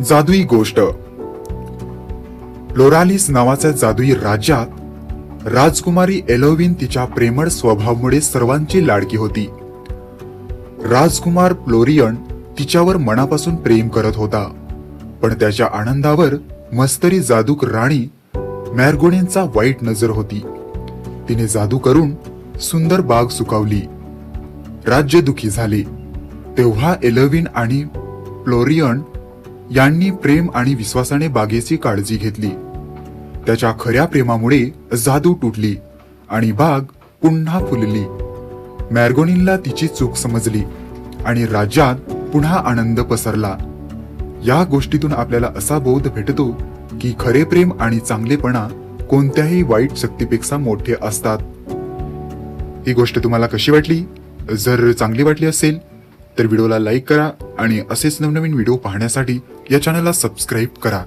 जादुई गोष्ट. फ्लोरालिस नावाच्या जादुई राज्यात राजकुमारी एलोविन तिच्या प्रेमळ स्वभावामुळे सर्वांची लाडकी होती. राजकुमार फ्लोरियन तिच्यावर मनापासून प्रेम करत होता, पण त्याच्या आनंदावर मस्तरी जादूक राणी मॅर्गोनीनचा वाईट नजर होती. तिने जादू करून सुंदर बाग सुकावली. राज्य दुखी झाले. तेव्हा एलोविन आणि फ्लोरियन यांनी प्रेम आणि विश्वासाने बागेची काळजी घेतली. त्याच्या खऱ्या प्रेमामुळे जादू तुटली आणि बाग पुन्हा फुलली. मॅर्गोनीनला तिची चूक समजली आणि राज्यात पुन्हा आनंद पसरला. या गोष्टीतून आपल्याला असा बोध भेटतो की खरे प्रेम आणि चांगलेपणा कोणत्याही वाईट शक्तीपेक्षा मोठे असतात. ही गोष्ट तुम्हाला कशी वाटली? जर चांगली वाटली असेल तर व्हिडिओला लाईक करा आणि असेच नवनवीन व्हिडिओ पाहण्यासाठी या चॅनलला सबस्क्राईब करा.